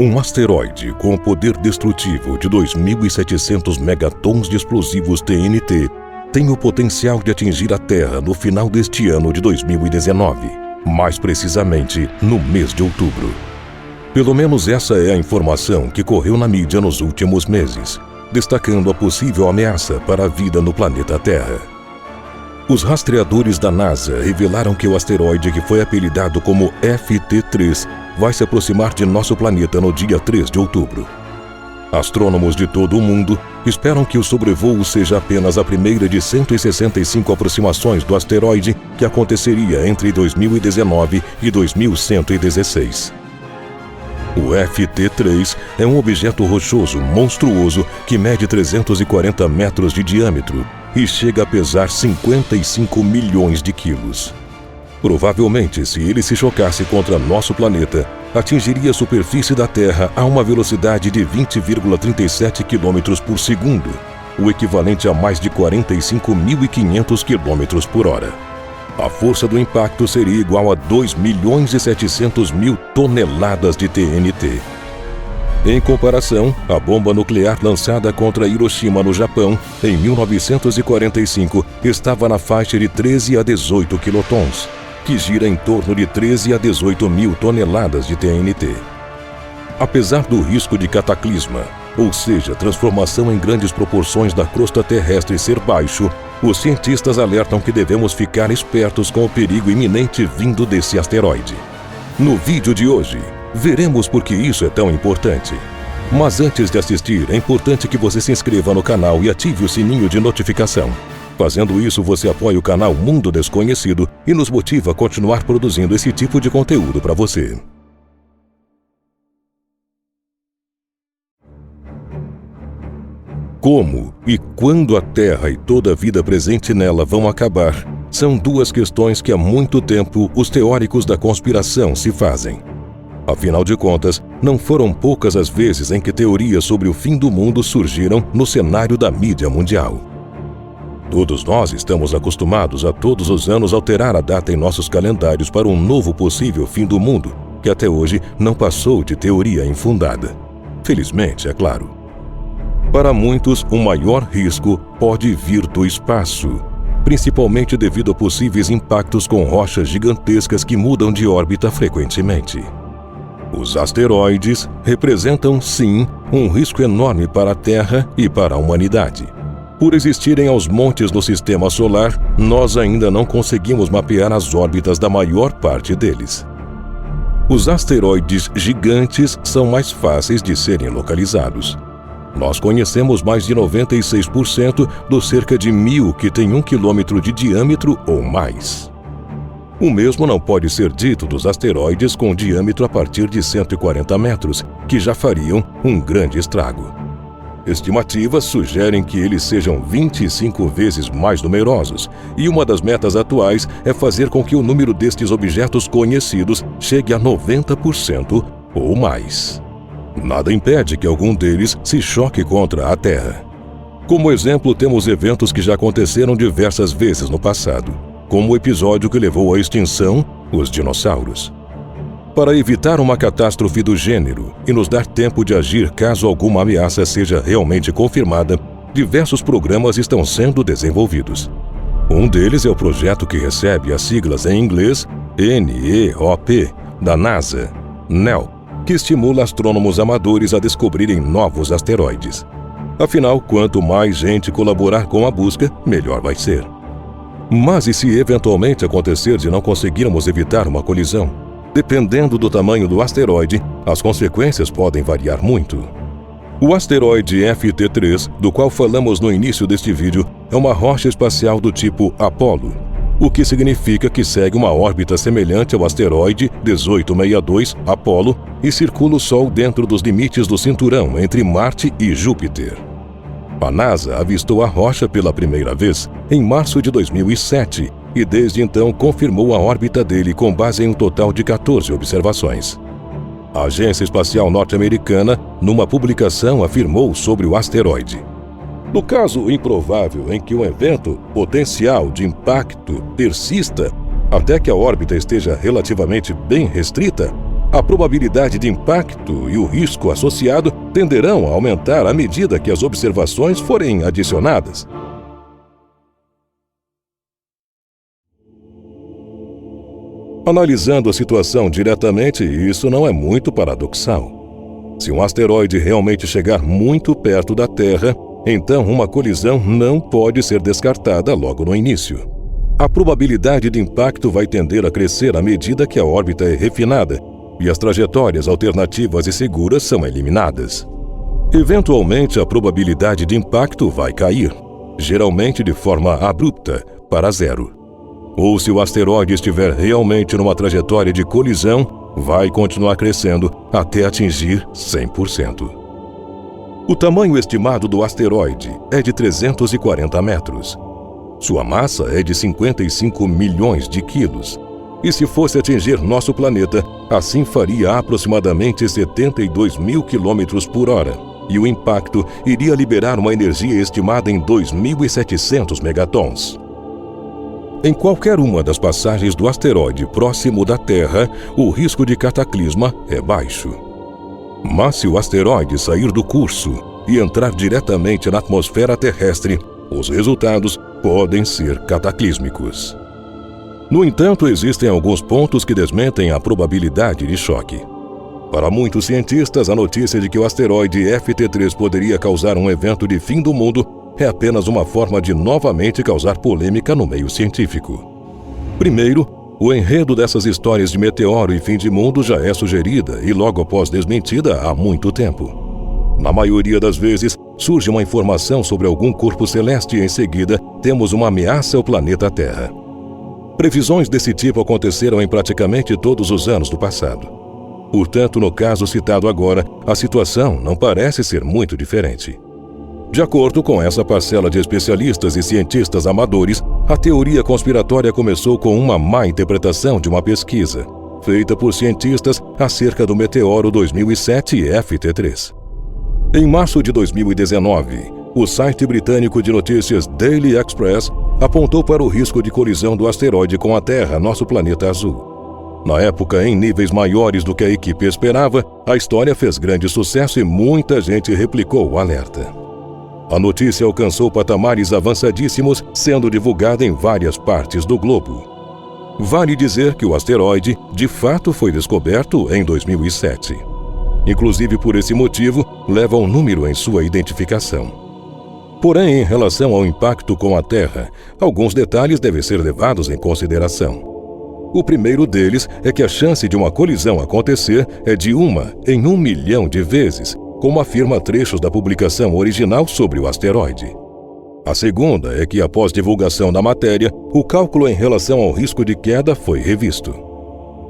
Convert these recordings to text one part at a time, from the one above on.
Um asteroide com poder destrutivo de 2.700 megatons de explosivos TNT tem o potencial de atingir a Terra no final deste ano de 2019, mais precisamente no mês de outubro. Pelo menos essa é a informação que correu na mídia nos últimos meses, destacando a possível ameaça para a vida no planeta Terra. Os rastreadores da NASA revelaram que o asteroide, que foi apelidado como FT3, vai se aproximar de nosso planeta no dia 3 de outubro. Astrônomos de todo o mundo esperam que o sobrevoo seja apenas a primeira de 165 aproximações do asteroide que aconteceria entre 2019 e 2116. O FT3 é um objeto rochoso monstruoso que mede 340 metros de diâmetro e chega a pesar 55 milhões de quilos. Provavelmente, se ele se chocasse contra nosso planeta, atingiria a superfície da Terra a uma velocidade de 20,37 km por segundo, o equivalente a mais de 45.500 km por hora. A força do impacto seria igual a 2.700.000 toneladas de TNT. Em comparação, a bomba nuclear lançada contra Hiroshima no Japão, em 1945, estava na faixa de 13 a 18 quilotons, que gira em torno de 13 a 18 mil toneladas de TNT. Apesar do risco de cataclisma, ou seja, transformação em grandes proporções da crosta terrestre ser baixo, os cientistas alertam que devemos ficar espertos com o perigo iminente vindo desse asteroide. No vídeo de hoje, veremos por que isso é tão importante. Mas antes de assistir, é importante que você se inscreva no canal e ative o sininho de notificação. Fazendo isso, você apoia o canal Mundo Desconhecido e nos motiva a continuar produzindo esse tipo de conteúdo para você. Como e quando a Terra e toda a vida presente nela vão acabar, são duas questões que há muito tempo os teóricos da conspiração se fazem. Afinal de contas, não foram poucas as vezes em que teorias sobre o fim do mundo surgiram no cenário da mídia mundial. Todos nós estamos acostumados a todos os anos alterar a data em nossos calendários para um novo possível fim do mundo, que até hoje não passou de teoria infundada. Felizmente, é claro. Para muitos, o maior risco pode vir do espaço, principalmente devido a possíveis impactos com rochas gigantescas que mudam de órbita frequentemente. Os asteroides representam, sim, um risco enorme para a Terra e para a humanidade. Por existirem aos montes no sistema solar, nós ainda não conseguimos mapear as órbitas da maior parte deles. Os asteroides gigantes são mais fáceis de serem localizados. Nós conhecemos mais de 96% dos cerca de 1.000 que têm 1 quilômetro de diâmetro ou mais. O mesmo não pode ser dito dos asteroides com diâmetro a partir de 140 metros, que já fariam um grande estrago. Estimativas sugerem que eles sejam 25 vezes mais numerosos, e uma das metas atuais é fazer com que o número destes objetos conhecidos chegue a 90% ou mais. Nada impede que algum deles se choque contra a Terra. Como exemplo, temos eventos que já aconteceram diversas vezes no passado, como o episódio que levou à extinção os dinossauros. Para evitar uma catástrofe do gênero e nos dar tempo de agir caso alguma ameaça seja realmente confirmada, diversos programas estão sendo desenvolvidos. Um deles é o projeto que recebe as siglas em inglês NEOP, da NASA, NEO, que estimula astrônomos amadores a descobrirem novos asteroides. Afinal, quanto mais gente colaborar com a busca, melhor vai ser. Mas e se eventualmente acontecer de não conseguirmos evitar uma colisão? Dependendo do tamanho do asteroide, as consequências podem variar muito. O asteroide FT3, do qual falamos no início deste vídeo, é uma rocha espacial do tipo Apollo, o que significa que segue uma órbita semelhante ao asteroide 1862 Apollo e circula o Sol dentro dos limites do cinturão entre Marte e Júpiter. A NASA avistou a rocha pela primeira vez em março de 2007 e desde então confirmou a órbita dele com base em um total de 14 observações. A Agência Espacial Norte-Americana, numa publicação, afirmou sobre o asteroide: no caso improvável em que um evento potencial de impacto persista até que a órbita esteja relativamente bem restrita, A probabilidade de impacto e o risco associado tenderão a aumentar à medida que as observações forem adicionadas. Analisando a situação diretamente, isso não é muito paradoxal. Se um asteroide realmente chegar muito perto da Terra, então uma colisão não pode ser descartada logo no início. A probabilidade de impacto vai tender a crescer à medida que a órbita é refinada e as trajetórias alternativas e seguras são eliminadas. Eventualmente, a probabilidade de impacto vai cair, geralmente de forma abrupta, para zero. Ou se o asteroide estiver realmente numa trajetória de colisão, vai continuar crescendo até atingir 100%. O tamanho estimado do asteroide é de 340 metros. Sua massa é de 55 milhões de quilos. E se fosse atingir nosso planeta, assim faria aproximadamente 72 mil quilômetros por hora. E o impacto iria liberar uma energia estimada em 2.700 megatons. Em qualquer uma das passagens do asteroide próximo da Terra, o risco de cataclisma é baixo. Mas se o asteroide sair do curso e entrar diretamente na atmosfera terrestre, os resultados podem ser cataclísmicos. No entanto, existem alguns pontos que desmentem a probabilidade de choque. Para muitos cientistas, a notícia de que o asteroide FT3 poderia causar um evento de fim do mundo é apenas uma forma de novamente causar polêmica no meio científico. Primeiro, o enredo dessas histórias de meteoro e fim de mundo já é sugerida e logo após desmentida há muito tempo. Na maioria das vezes, surge uma informação sobre algum corpo celeste e em seguida temos uma ameaça ao planeta Terra. Previsões desse tipo aconteceram em praticamente todos os anos do passado. Portanto, no caso citado agora, a situação não parece ser muito diferente. De acordo com essa parcela de especialistas e cientistas amadores, a teoria conspiratória começou com uma má interpretação de uma pesquisa, feita por cientistas acerca do meteoro 2007 FT3. Em março de 2019, o site britânico de notícias Daily Express apontou para o risco de colisão do asteroide com a Terra, nosso planeta azul. Na época, em níveis maiores do que a equipe esperava, a história fez grande sucesso e muita gente replicou o alerta. A notícia alcançou patamares avançadíssimos, sendo divulgada em várias partes do globo. Vale dizer que o asteroide, de fato, foi descoberto em 2007. Inclusive, por esse motivo, leva um número em sua identificação. Porém, em relação ao impacto com a Terra, alguns detalhes devem ser levados em consideração. O primeiro deles é que a chance de uma colisão acontecer é de 1 em 1 milhão de vezes, como afirma trechos da publicação original sobre o asteroide. A segunda é que, após divulgação da matéria, o cálculo em relação ao risco de queda foi revisto.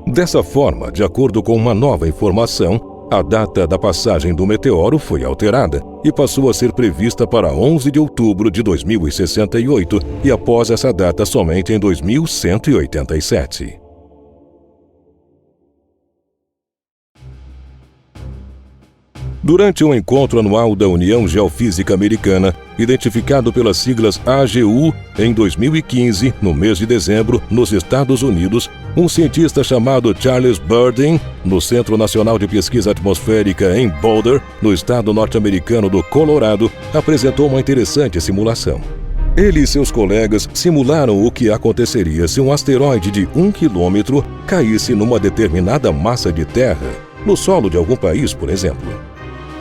Dessa forma, de acordo com uma nova informação, a data da passagem do meteoro foi alterada e passou a ser prevista para 11 de outubro de 2068 e após essa data somente em 2187. Durante um encontro anual da União Geofísica Americana, identificado pelas siglas AGU, em 2015, no mês de dezembro, nos Estados Unidos, um cientista chamado Charles Burdin, no Centro Nacional de Pesquisa Atmosférica em Boulder, no estado norte-americano do Colorado, apresentou uma interessante simulação. Ele e seus colegas simularam o que aconteceria se um asteroide de 1 quilômetro caísse numa determinada massa de terra, no solo de algum país, por exemplo.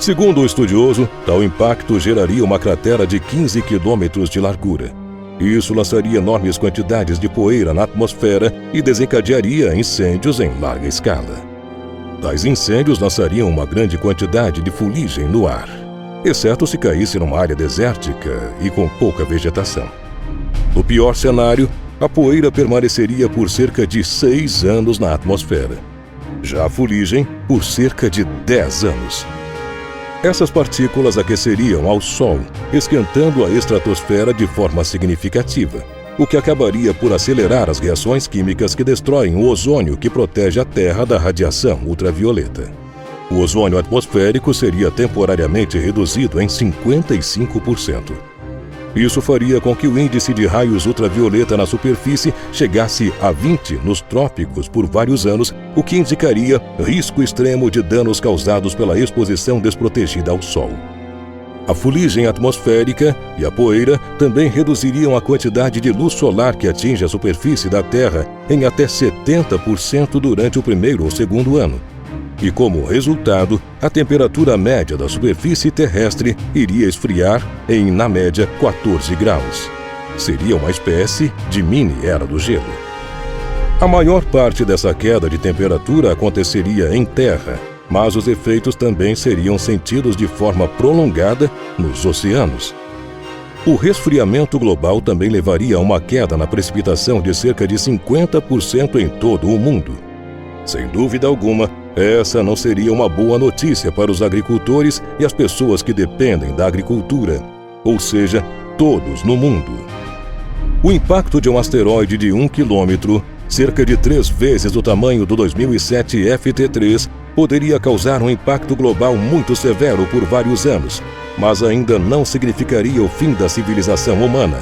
Segundo o estudioso, tal impacto geraria uma cratera de 15 quilômetros de largura. Isso lançaria enormes quantidades de poeira na atmosfera e desencadearia incêndios em larga escala. Tais incêndios lançariam uma grande quantidade de fuligem no ar, exceto se caísse numa área desértica e com pouca vegetação. No pior cenário, a poeira permaneceria por cerca de 6 anos na atmosfera. Já a fuligem, por cerca de 10 anos. Essas partículas aqueceriam ao Sol, esquentando a estratosfera de forma significativa, o que acabaria por acelerar as reações químicas que destroem o ozônio que protege a Terra da radiação ultravioleta. O ozônio atmosférico seria temporariamente reduzido em 55%. Isso faria com que o índice de raios ultravioleta na superfície chegasse a 20 nos trópicos por vários anos, o que indicaria risco extremo de danos causados pela exposição desprotegida ao Sol. A fuligem atmosférica e a poeira também reduziriam a quantidade de luz solar que atinge a superfície da Terra em até 70% durante o primeiro ou segundo ano. E como resultado, a temperatura média da superfície terrestre iria esfriar em, na média, 14 graus. Seria uma espécie de mini-era do gelo. A maior parte dessa queda de temperatura aconteceria em terra, mas os efeitos também seriam sentidos de forma prolongada nos oceanos. O resfriamento global também levaria a uma queda na precipitação de cerca de 50% em todo o mundo. Sem dúvida alguma, essa não seria uma boa notícia para os agricultores e as pessoas que dependem da agricultura, ou seja, todos no mundo. O impacto de um asteroide de 1 quilômetro, cerca de 3 vezes o tamanho do 2007 FT3, poderia causar um impacto global muito severo por vários anos, mas ainda não significaria o fim da civilização humana.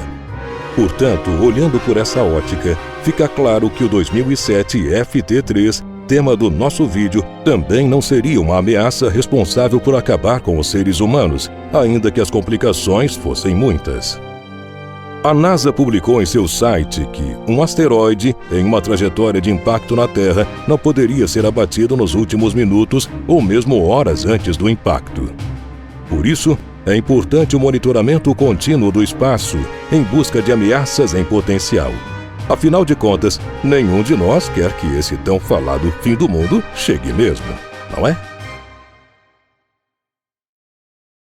Portanto, olhando por essa ótica, fica claro que o 2007 FT3, tema do nosso vídeo, também não seria uma ameaça responsável por acabar com os seres humanos, ainda que as complicações fossem muitas. A NASA publicou em seu site que um asteroide em uma trajetória de impacto na Terra não poderia ser abatido nos últimos minutos ou mesmo horas antes do impacto. Por isso, é importante o monitoramento contínuo do espaço em busca de ameaças em potencial. Afinal de contas, nenhum de nós quer que esse tão falado fim do mundo chegue mesmo, não é?